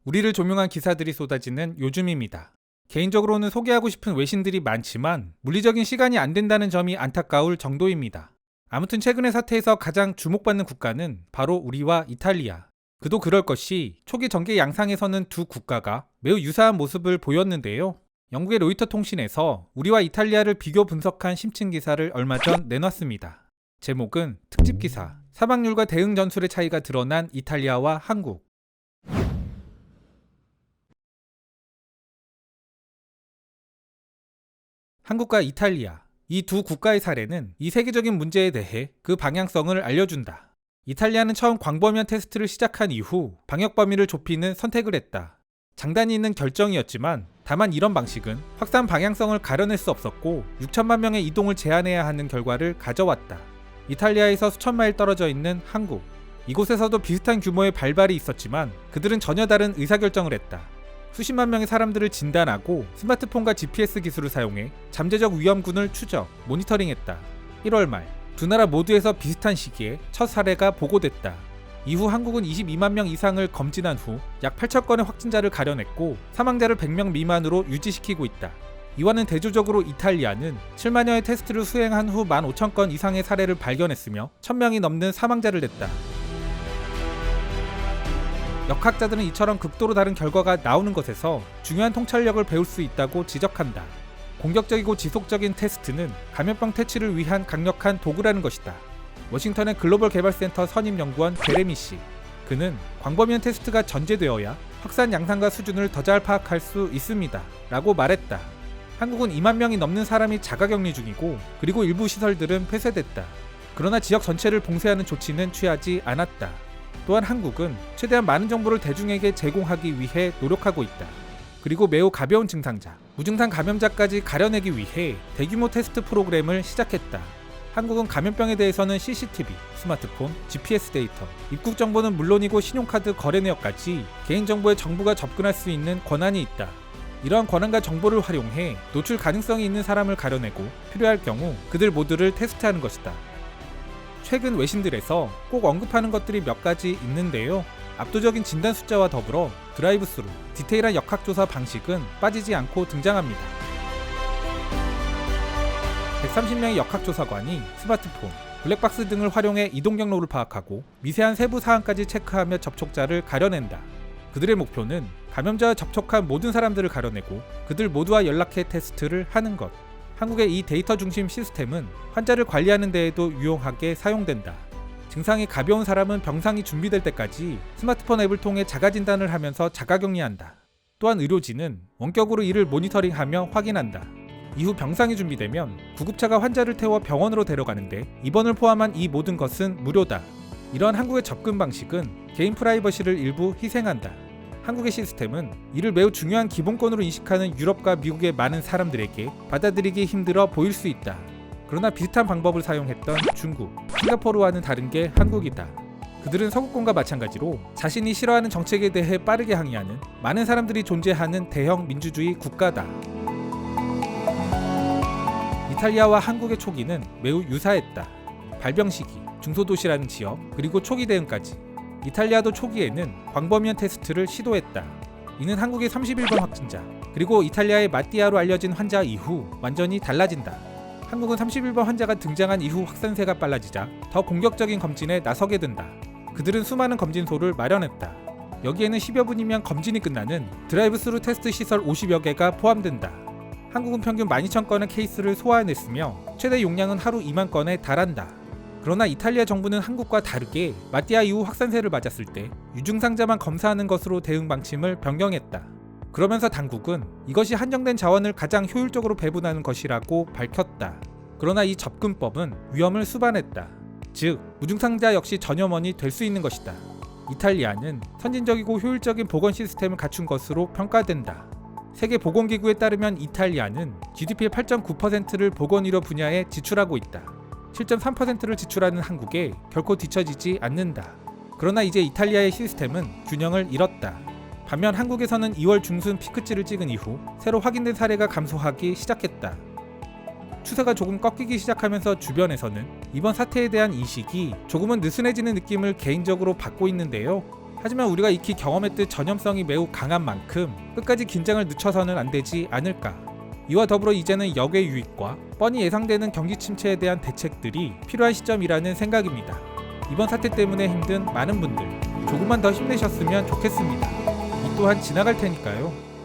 우리를 조명한 기사들이 쏟아지는 요즘입니다. 개인적으로는 소개하고 싶은 외신들이 많지만 물리적인 시간이 안 된다는 점이 안타까울 정도입니다. 아무튼 최근의 사태에서 가장 주목받는 국가는 바로 우리와 이탈리아. 그도 그럴 것이 초기 전개 양상에서는 두 국가가 매우 유사한 모습을 보였는데요. 영국의 로이터 통신에서 우리와 이탈리아를 비교 분석한 심층 기사를 얼마 전 내놨습니다. 제목은 특집 기사, 사망률과 대응 전술의 차이가 드러난 이탈리아와 한국. 한국과 이탈리아, 이 두 국가의 사례는 이 세계적인 문제에 대해 그 방향성을 알려준다. 이탈리아는 처음 광범위한 테스트를 시작한 이후 방역 범위를 좁히는 선택을 했다. 장단이 있는 결정이었지만 다만 이런 방식은 확산 방향성을 가려낼 수 없었고 6천만 명의 이동을 제한해야 하는 결과를 가져왔다. 이탈리아에서 수천 마일 떨어져 있는 한국. 이곳에서도 비슷한 규모의 발발이 있었지만 그들은 전혀 다른 의사결정을 했다. 수십만 명의 사람들을 진단하고 스마트폰과 GPS 기술을 사용해 잠재적 위험군을 추적, 모니터링했다. 1월 말, 두 나라 모두에서 비슷한 시기에 첫 사례가 보고됐다. 이후 한국은 22만 명 이상을 검진한 후 약 8천 건의 확진자를 가려냈고 사망자를 100명 미만으로 유지시키고 있다. 이와는 대조적으로 이탈리아는 7만여의 테스트를 수행한 후 15,000건 이상의 사례를 발견했으며 1,000명이 넘는 사망자를 냈다. 역학자들은 이처럼 극도로 다른 결과가 나오는 것에서 중요한 통찰력을 배울 수 있다고 지적한다. 공격적이고 지속적인 테스트는 감염병 퇴치를 위한 강력한 도구라는 것이다. 워싱턴의 글로벌 개발센터 선임 연구원 제레미 씨. 그는 광범위한 테스트가 전제되어야 확산 양상과 수준을 더 잘 파악할 수 있습니다. 라고 말했다. 한국은 2만 명이 넘는 사람이 자가격리 중이고 그리고 일부 시설들은 폐쇄됐다. 그러나 지역 전체를 봉쇄하는 조치는 취하지 않았다. 또한 한국은 최대한 많은 정보를 대중에게 제공하기 위해 노력하고 있다. 그리고 매우 가벼운 증상자, 무증상 감염자까지 가려내기 위해 대규모 테스트 프로그램을 시작했다. 한국은 감염병에 대해서는 CCTV, 스마트폰, GPS 데이터, 입국 정보는 물론이고 신용카드 거래 내역까지 개인정보에 정부가 접근할 수 있는 권한이 있다. 이러한 권한과 정보를 활용해 노출 가능성이 있는 사람을 가려내고 필요할 경우 그들 모두를 테스트하는 것이다. 최근 외신들에서 꼭 언급하는 것들이 몇 가지 있는데요. 압도적인 진단 숫자와 더불어 드라이브스루, 디테일한 역학조사 방식은 빠지지 않고 등장합니다. 130명의 역학조사관이 스마트폰, 블랙박스 등을 활용해 이동 경로를 파악하고 미세한 세부 사항까지 체크하며 접촉자를 가려낸다. 그들의 목표는 감염자와 접촉한 모든 사람들을 가려내고 그들 모두와 연락해 테스트를 하는 것. 한국의 이 데이터 중심 시스템은 환자를 관리하는 데에도 유용하게 사용된다. 증상이 가벼운 사람은 병상이 준비될 때까지 스마트폰 앱을 통해 자가진단을 하면서 자가격리한다. 또한 의료진은 원격으로 이를 모니터링하며 확인한다. 이후 병상이 준비되면 구급차가 환자를 태워 병원으로 데려가는데 입원을 포함한 이 모든 것은 무료다. 이러한 한국의 접근 방식은 개인 프라이버시를 일부 희생한다. 한국의 시스템은 이를 매우 중요한 기본권으로 인식하는 유럽과 미국의 많은 사람들에게 받아들이기 힘들어 보일 수 있다. 그러나 비슷한 방법을 사용했던 중국, 싱가포르와는 다른 게 한국이다. 그들은 서구권과 마찬가지로 자신이 싫어하는 정책에 대해 빠르게 항의하는 많은 사람들이 존재하는 대형 민주주의 국가다. 이탈리아와 한국의 초기는 매우 유사했다. 발병 시기, 중소도시라는 지역, 그리고 초기 대응까지. 이탈리아도 초기에는 광범위한 테스트를 시도했다. 이는 한국의 31번 확진자, 그리고 이탈리아의 마띠아로 알려진 환자 이후 완전히 달라진다. 한국은 31번 환자가 등장한 이후 확산세가 빨라지자 더 공격적인 검진에 나서게 된다. 그들은 수많은 검진소를 마련했다. 여기에는 10여 분이면 검진이 끝나는 드라이브스루 테스트 시설 50여 개가 포함된다. 한국은 평균 12,000건의 케이스를 소화해냈으며 최대 용량은 하루 2만 건에 달한다. 그러나 이탈리아 정부는 한국과 다르게 마띠아 이후 확산세를 맞았을 때 유증상자만 검사하는 것으로 대응 방침을 변경했다. 그러면서 당국은 이것이 한정된 자원을 가장 효율적으로 배분하는 것이라고 밝혔다. 그러나 이 접근법은 위험을 수반했다. 즉, 무증상자 역시 전염원이 될 수 있는 것이다. 이탈리아는 선진적이고 효율적인 보건 시스템을 갖춘 것으로 평가된다. 세계보건기구에 따르면 이탈리아는 GDP의 8.9%를 보건의료 분야에 지출하고 있다. 7.3%를 지출하는 한국에 결코 뒤처지지 않는다. 그러나 이제 이탈리아의 시스템은 균형을 잃었다. 반면 한국에서는 2월 중순 피크치를 찍은 이후 새로 확인된 사례가 감소하기 시작했다. 추세가 조금 꺾이기 시작하면서 주변에서는 이번 사태에 대한 인식이 조금은 느슨해지는 느낌을 개인적으로 받고 있는데요. 하지만 우리가 익히 경험했듯 전염성이 매우 강한 만큼 끝까지 긴장을 늦춰서는 안 되지 않을까. 이와 더불어 이제는 역의 유입과 뻔히 예상되는 경기 침체에 대한 대책들이 필요한 시점이라는 생각입니다. 이번 사태 때문에 힘든 많은 분들 조금만 더 힘내셨으면 좋겠습니다. 이 또한 지나갈 테니까요.